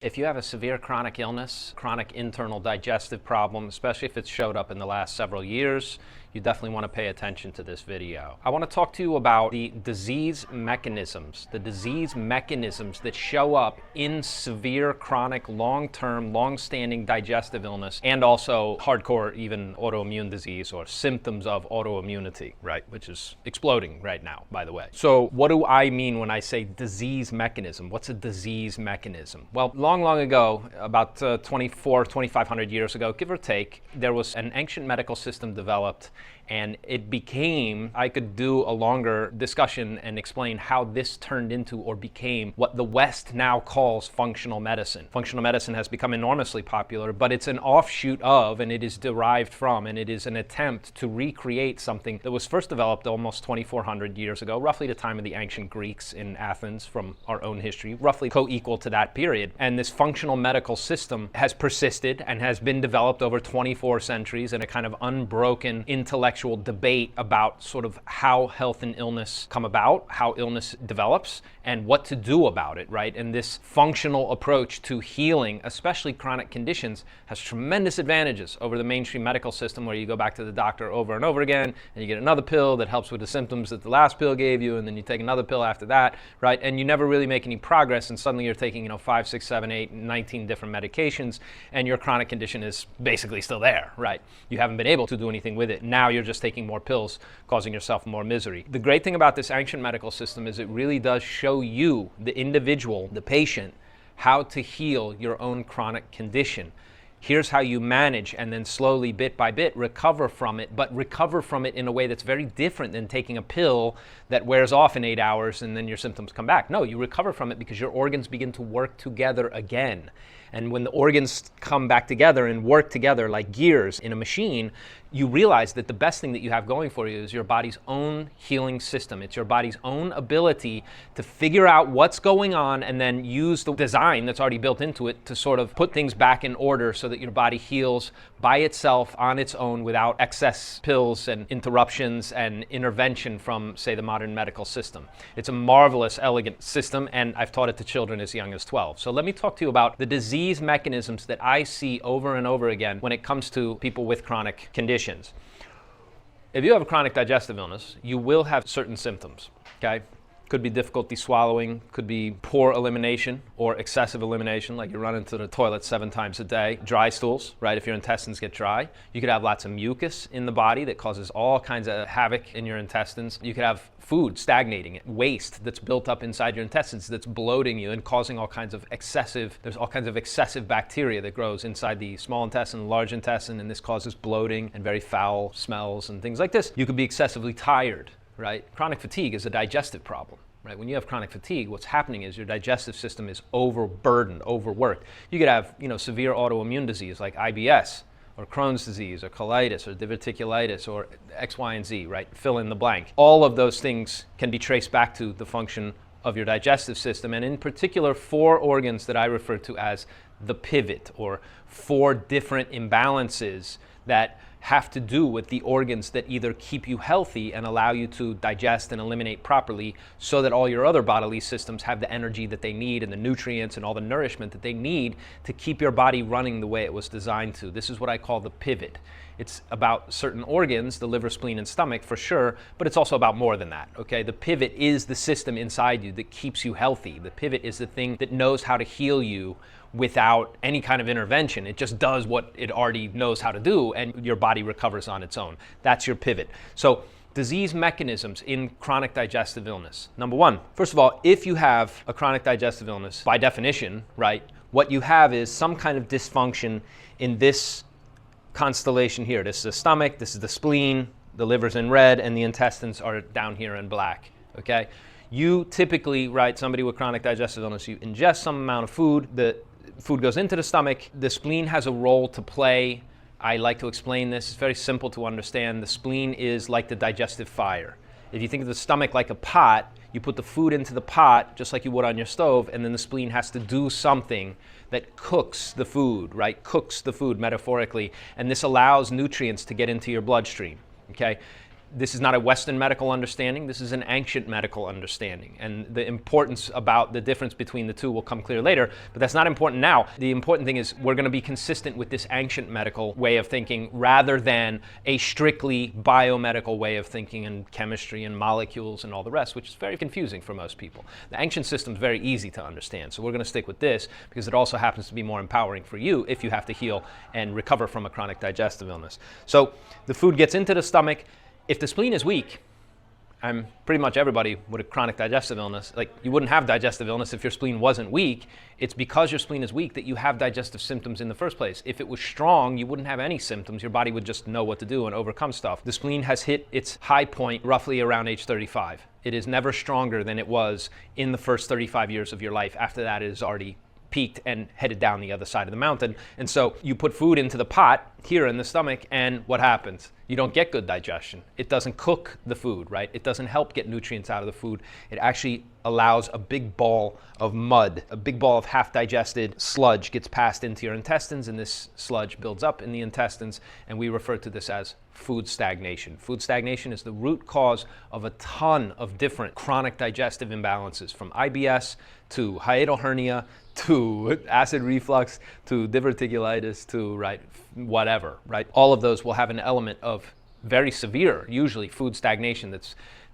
If you have a severe chronic illness, chronic internal digestive problem, especially if it's showed up in the last several years, you definitely want to pay attention to this video. I want to talk to you about the disease mechanisms that show up in severe chronic, long-term, long-standing digestive illness, and also hardcore even autoimmune disease or symptoms of autoimmunity, right, which is exploding right now, by the way. So what do I mean when I say disease mechanism? What's a disease mechanism? Well, long ago, about 2,500 years ago, give or take, there was an ancient medical system developed, and it became, I could do a longer discussion and explain how this turned into or became what the West now calls functional medicine. Functional medicine has become enormously popular, but it's an offshoot of, and it is derived from, and it is an attempt to recreate something that was first developed almost 2,400 years ago, roughly the time of the ancient Greeks in Athens from our own history, roughly co-equal to that period. And this functional medical system has persisted and has been developed over 24 centuries in a kind of unbroken intellectual debate about sort of how health and illness come about, how illness develops, and what to do about it, right? And this functional approach to healing, especially chronic conditions, has tremendous advantages over the mainstream medical system where you go back to the doctor over and over again, and you get another pill that helps with the symptoms that the last pill gave you, and then you take another pill after that, right? And you never really make any progress, and suddenly you're taking, 5, 6, 7, 8, 19 different medications, and your chronic condition is basically still there, right? You haven't been able to do anything with it. Now you're just taking more pills, causing yourself more misery. The great thing about this ancient medical system is it really does show you, the individual, the patient, how to heal your own chronic condition. Here's how you manage and then slowly, bit by bit, recover from it, but recover from it in a way that's very different than taking a pill that wears off in 8 hours and then your symptoms come back. No, you recover from it because your organs begin to work together again. And when the organs come back together and work together like gears in a machine, you realize that the best thing that you have going for you is your body's own healing system. It's your body's own ability to figure out what's going on and then use the design that's already built into it to sort of put things back in order so that your body heals by itself on its own without excess pills and interruptions and intervention from, say, the modern medical system. It's a marvelous, elegant system, and I've taught it to children as young as 12. So let me talk to you about the disease mechanisms that I see over and over again when it comes to people with chronic conditions. If you have a chronic digestive illness, you will have certain symptoms, okay? Could be difficulty swallowing, could be poor elimination or excessive elimination, like you run into the toilet 7 times a day. Dry stools, right, if your intestines get dry. You could have lots of mucus in the body that causes all kinds of havoc in your intestines. You could have food stagnating, waste that's built up inside your intestines that's bloating you and causing all kinds of excessive bacteria that grows inside the small intestine, large intestine, and this causes bloating and very foul smells and things like this. You could be excessively tired. Right? Chronic fatigue is a digestive problem. Right? When you have chronic fatigue, what's happening is your digestive system is overburdened, overworked. You could have, severe autoimmune disease like IBS or Crohn's disease or colitis or diverticulitis or X, Y, and Z, right? Fill in the blank. All of those things can be traced back to the function of your digestive system, and in particular 4 organs that I refer to as the pivot, or 4 different imbalances that have to do with the organs that either keep you healthy and allow you to digest and eliminate properly so that all your other bodily systems have the energy that they need and the nutrients and all the nourishment that they need to keep your body running the way it was designed to. This is what I call the pivot. It's about certain organs, the liver, spleen, and stomach for sure, but it's also about more than that, okay? The pivot is the system inside you that keeps you healthy. The pivot is the thing that knows how to heal you without any kind of intervention. It just does what it already knows how to do, and your body recovers on its own. That's your pivot. So disease mechanisms in chronic digestive illness. Number 1, first of all, if you have a chronic digestive illness, by definition, right, what you have is some kind of dysfunction in this constellation here. This is the stomach, this is the spleen, the liver's in red, and the intestines are down here in black, okay? You typically, right, somebody with chronic digestive illness, you ingest some amount of food, the food goes into the stomach, the spleen has a role to play. I like to explain this, it's very simple to understand. The spleen is like the digestive fire. If you think of the stomach like a pot, you put the food into the pot just like you would on your stove, and then the spleen has to do something that cooks the food, right? Cooks the food metaphorically, and this allows nutrients to get into your bloodstream, okay? This is not a Western medical understanding. This is an ancient medical understanding. And the importance about the difference between the two will come clear later, but that's not important now. The important thing is we're going to be consistent with this ancient medical way of thinking rather than a strictly biomedical way of thinking and chemistry and molecules and all the rest, which is very confusing for most people. The ancient system is very easy to understand, so we're going to stick with this because it also happens to be more empowering for you if you have to heal and recover from a chronic digestive illness. So the food gets into the stomach. If the spleen is weak, pretty much everybody with a chronic digestive illness, like you wouldn't have digestive illness if your spleen wasn't weak. It's because your spleen is weak that you have digestive symptoms in the first place. If it was strong, you wouldn't have any symptoms. Your body would just know what to do and overcome stuff. The spleen has hit its high point roughly around age 35. It is never stronger than it was in the first 35 years of your life. After that, it is already peaked and headed down the other side of the mountain. And so you put food into the pot here in the stomach, and what happens? You don't get good digestion. It doesn't cook the food, right? It doesn't help get nutrients out of the food. It actually allows a big ball of mud, a big ball of half-digested sludge gets passed into your intestines, and this sludge builds up in the intestines, and we refer to this as food stagnation. Food stagnation is the root cause of a ton of different chronic digestive imbalances, from IBS to hiatal hernia to acid reflux to diverticulitis to whatever, right? All of those will have an element of very severe, usually food stagnation.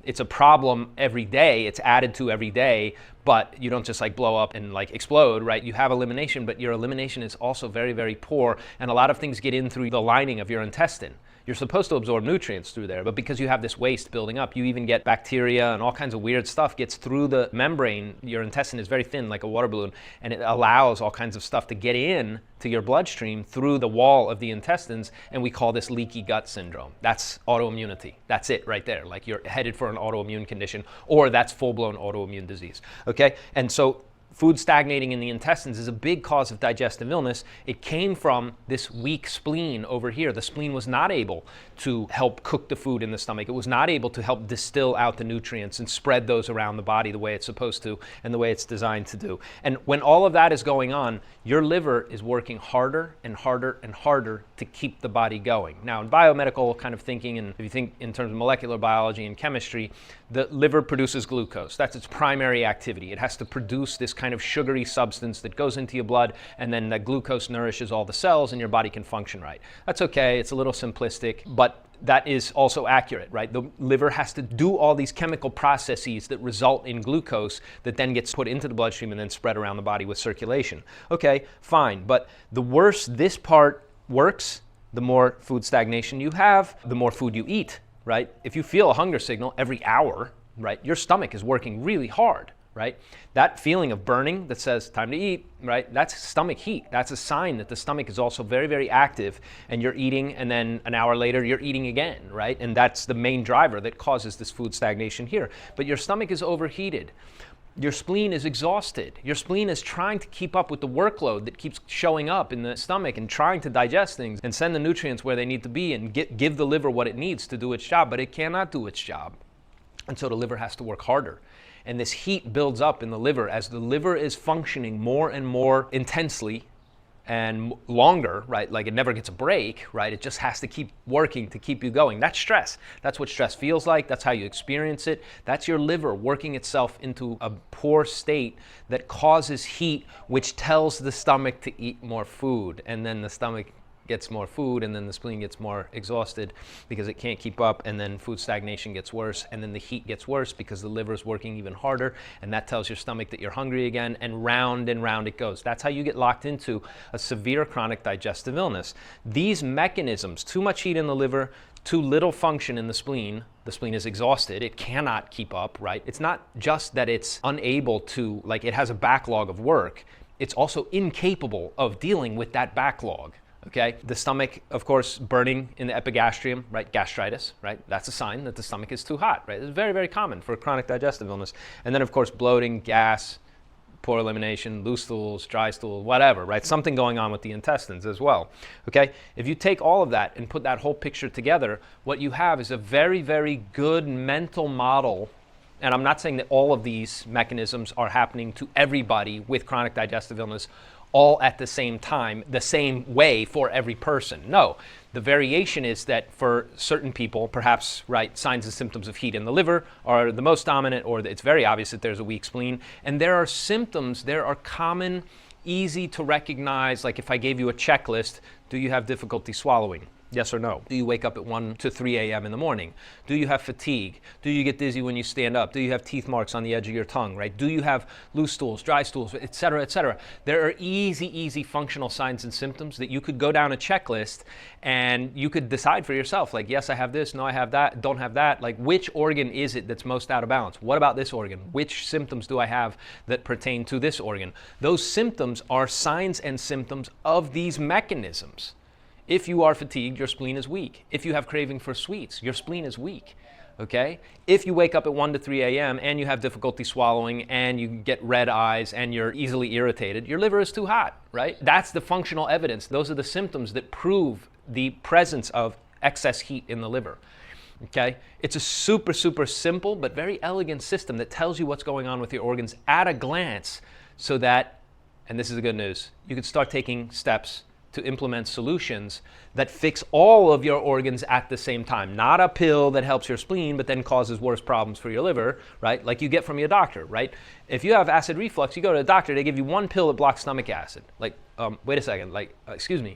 It's a problem every day. It's added to every day, but you don't just blow up and explode, right? You have elimination, but your elimination is also very, very poor, and a lot of things get in through the lining of your intestine. You're supposed to absorb nutrients through there, but because you have this waste building up, you even get bacteria and all kinds of weird stuff gets through the membrane. Your intestine is very thin, like a water balloon, and it allows all kinds of stuff to get in to your bloodstream through the wall of the intestines, and we call this leaky gut syndrome. That's autoimmunity. That's it right there. Like you're headed for an autoimmune condition, or that's full-blown autoimmune disease, okay? And so food stagnating in the intestines is a big cause of digestive illness. It came from this weak spleen over here. The spleen was not able to help cook the food in the stomach. It was not able to help distill out the nutrients and spread those around the body the way it's supposed to and the way it's designed to do. And when all of that is going on, your liver is working harder and harder and harder to keep the body going. Now, in biomedical kind of thinking, and if you think in terms of molecular biology and chemistry, the liver produces glucose. That's its primary activity. It has to produce this kind of sugary substance that goes into your blood, and then that glucose nourishes all the cells and your body can function right. That's okay. It's a little simplistic, but that is also accurate, right? The liver has to do all these chemical processes that result in glucose that then gets put into the bloodstream and then spread around the body with circulation. Okay, fine. But the worse this part works, the more food stagnation you have, the more food you eat, right? If you feel a hunger signal every hour, right, your stomach is working really hard, right? That feeling of burning that says time to eat, right? That's stomach heat. That's a sign that the stomach is also very, very active, and you're eating, and then an hour later you're eating again, right? And that's the main driver that causes this food stagnation here. But your stomach is overheated. Your spleen is exhausted. Your spleen is trying to keep up with the workload that keeps showing up in the stomach and trying to digest things and send the nutrients where they need to be and give the liver what it needs to do its job, but it cannot do its job. And so the liver has to work harder. And this heat builds up in the liver as the liver is functioning more and more intensely and longer, right? Like it never gets a break, right? It just has to keep working to keep you going. That's stress. That's what stress feels like. That's how you experience it. That's your liver working itself into a poor state that causes heat, which tells the stomach to eat more food. And then the stomach gets more food, and then the spleen gets more exhausted because it can't keep up, and then food stagnation gets worse, and then the heat gets worse because the liver is working even harder, and that tells your stomach that you're hungry again, and round it goes. That's how you get locked into a severe chronic digestive illness. These mechanisms, too much heat in the liver, too little function in the spleen is exhausted, it cannot keep up, right? It's not just that it's unable to, like it has a backlog of work, it's also incapable of dealing with that backlog. Okay, the stomach, of course, burning in the epigastrium, right? Gastritis, right? That's a sign that the stomach is too hot, right? It's very, very common for chronic digestive illness. And then, of course, bloating, gas, poor elimination, loose stools, dry stool, whatever, right? Something going on with the intestines as well. Okay, if you take all of that and put that whole picture together, what you have is a very, very good mental model. And I'm not saying that all of these mechanisms are happening to everybody with chronic digestive illness all at the same time, the same way for every person. No, The variation is that for certain people, perhaps, right, signs and symptoms of heat in the liver are the most dominant, or it's very obvious that there's a weak spleen. And there are symptoms, there are common, easy to recognize, like if I gave you a checklist, do you have difficulty swallowing? Yes or no? Do you wake up at 1 to 3 a.m. in the morning? Do you have fatigue? Do you get dizzy when you stand up? Do you have teeth marks on the edge of your tongue, right? Do you have loose stools, dry stools, et cetera, et cetera? There are easy functional signs and symptoms that you could go down a checklist and you could decide for yourself, like, yes, I have this, no, I have that, don't have that. Like, which organ is it that's most out of balance? What about this organ? Which symptoms do I have that pertain to this organ? Those symptoms are signs and symptoms of these mechanisms. If you are fatigued, your spleen is weak. If you have craving for sweets, your spleen is weak, okay? If you wake up at 1 to 3 a.m. and you have difficulty swallowing and you get red eyes and you're easily irritated, your liver is too hot, right? That's the functional evidence. Those are the symptoms that prove the presence of excess heat in the liver, okay? It's a super simple but very elegant system that tells you what's going on with your organs at a glance so that, and this is the good news, you can start taking steps to implement solutions that fix all of your organs at the same time. Not a pill that helps your spleen but then causes worse problems for your liver, right? Like you get from your doctor, right? If you have acid reflux, you go to the doctor, they give you one pill that blocks stomach acid. Like, wait a second, like, excuse me,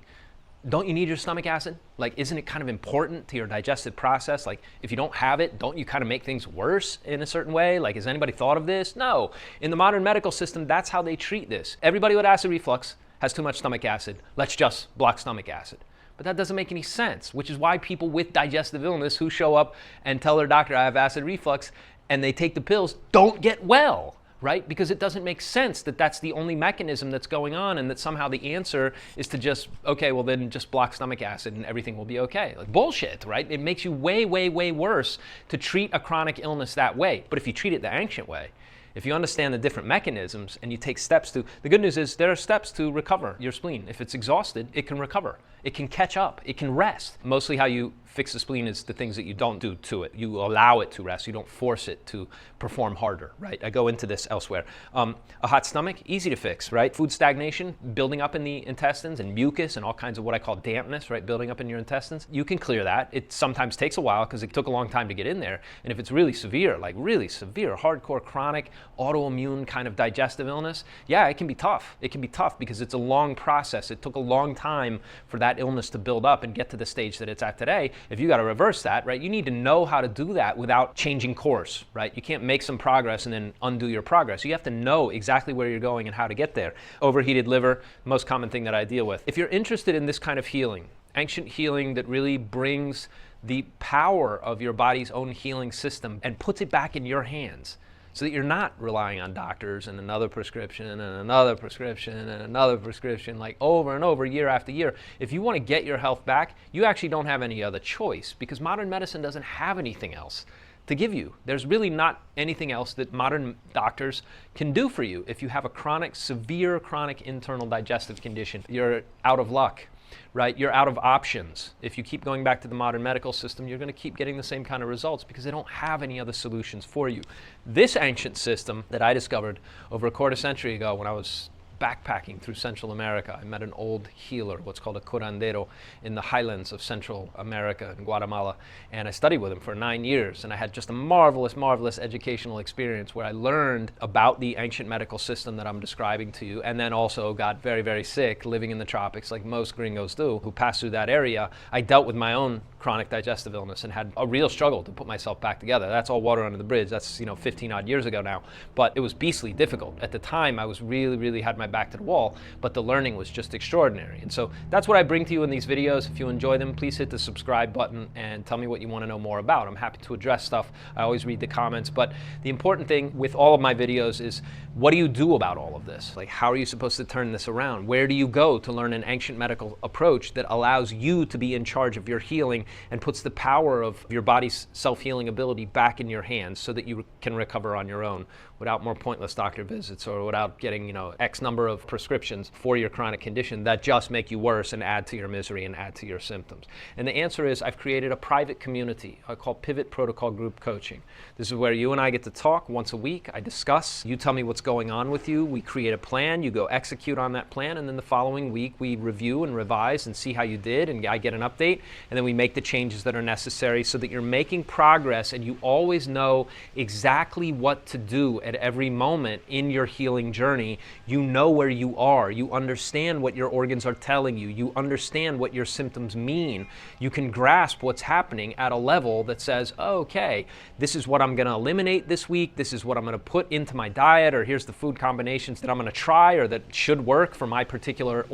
don't you need your stomach acid? Like, isn't it kind of important to your digestive process? Like, if you don't have it, don't you kind of make things worse in a certain way? Like, has anybody thought of this? No. In the modern medical system, that's how they treat this. Everybody with acid reflux has too much stomach acid. Let's just block stomach acid. But that doesn't make any sense, which is why people with digestive illness who show up and tell their doctor, I have acid reflux, and they take the pills, don't get well, right? Because it doesn't make sense that that's the only mechanism that's going on and that somehow the answer is to just, okay, well then just block stomach acid and everything will be okay. Like bullshit, right? It makes you way worse to treat a chronic illness that way. But if you treat it the ancient way, if you understand the different mechanisms and you take steps to, the good news is there are steps to recover your spleen. If it's exhausted, it can recover. It can catch up. It can rest. Mostly how you fix the spleen is the things that you don't do to it. You allow it to rest. You don't force it to perform harder, right? I go into this elsewhere. A hot stomach, easy to fix, right? Food stagnation, building up in the intestines and mucus and all kinds of what I call dampness, right? Building up in your intestines. You can clear that. It sometimes takes a while because it took a long time to get in there. And if it's really severe, like really severe, hardcore, chronic, autoimmune kind of digestive illness, yeah, it can be tough. It can be tough because it's a long process. It took a long time for that illness to build up and get to the stage that it's at today. If you got to reverse that, right, you need to know how to do that without changing course, right? You can't make some progress and then undo your progress. You have to know exactly where you're going and how to get there. Overheated liver, most common thing that I deal with. If you're interested in this kind of healing, ancient healing that really brings the power of your body's own healing system and puts it back in your hands, so that you're not relying on doctors and another prescription and another prescription and another prescription, like over and over, year after year. If you want to get your health back, you actually don't have any other choice because modern medicine doesn't have anything else to give you. There's really not anything else that modern doctors can do for you. If you have a chronic, severe chronic internal digestive condition, you're out of luck. Right? You're out of options. If you keep going back to the modern medical system, you're going to keep getting the same kind of results because they don't have any other solutions for you. This ancient system that I discovered over a quarter century ago when I was backpacking through Central America, I met an old healer, what's called a curandero, in the highlands of Central America in Guatemala, and I studied with him for 9 years, and I had just a marvelous educational experience where I learned about the ancient medical system that I'm describing to you, and then also got very sick living in the tropics like most gringos do who pass through that area. I dealt with my own chronic digestive illness and had a real struggle to put myself back together. That's all water under the bridge. That's 15 odd years ago now, but it was beastly difficult. At the time I was really had my back to the wall, but the learning was just extraordinary. And so that's what I bring to you in these videos. If you enjoy them, please hit the subscribe button and tell me what you want to know more about. I'm happy to address stuff. I always read the comments, but the important thing with all of my videos is what do you do about all of this? Like, how are you supposed to turn this around? Where do you go to learn an ancient medical approach that allows you to be in charge of your healing and puts the power of your body's self-healing ability back in your hands so that you can recover on your own without more pointless doctor visits or without getting, X number number of prescriptions for your chronic condition that just make you worse and add to your misery and add to your symptoms? And the answer is I've created a private community called Pivot Protocol Group Coaching. This is where you and I get to talk once a week. I discuss, you tell me what's going on with you, we create a plan, you go execute on that plan, and then the following week we review and revise and see how you did, and I get an update, and then we make the changes that are necessary so that you're making progress and you always know exactly what to do at every moment in your healing journey. You know where you are, you understand what your organs are telling you, you understand what your symptoms mean, you can grasp what's happening at a level that says, oh, okay, this is what I'm going to eliminate this week, this is what I'm going to put into my diet, or here's the food combinations that I'm going to try or that should work for my particular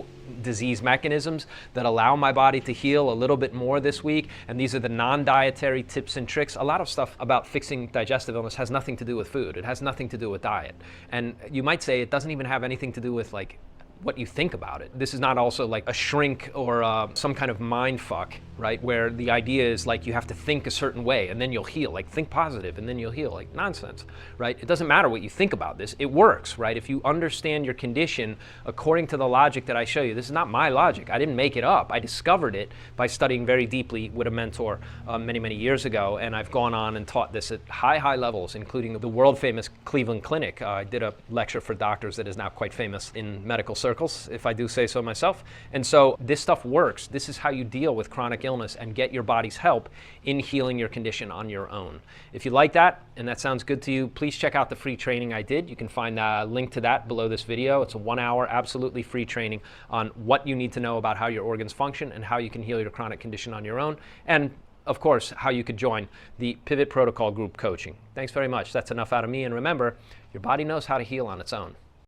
disease mechanisms that allow my body to heal a little bit more this week, and these are the non-dietary tips and tricks. A lot of stuff about fixing digestive illness has nothing to do with food. It has nothing to do with diet. And you might say it doesn't even have anything to do with like what you think about it. This is not also like a shrink or some kind of mind fuck, right? Where the idea is like you have to think a certain way and then you'll heal. Like think positive and then you'll heal. Like nonsense, right? It doesn't matter what you think about this. It works, right? If you understand your condition according to the logic that I show you, this is not my logic. I didn't make it up. I discovered it by studying very deeply with a mentor many, many years ago. And I've gone on and taught this at high levels, including the world famous Cleveland Clinic. I did a lecture for doctors that is now quite famous in medical circles, if I do say so myself. And so this stuff works. This is how you deal with chronic illness and get your body's help in healing your condition on your own. If you like that and that sounds good to you, please check out the free training I did. You can find a link to that below this video. It's a 1-hour absolutely free training on what you need to know about how your organs function and how you can heal your chronic condition on your own, and of course how you could join the Pivot Protocol Group Coaching. Thanks very much. That's enough out of me, and remember, your body knows how to heal on its own.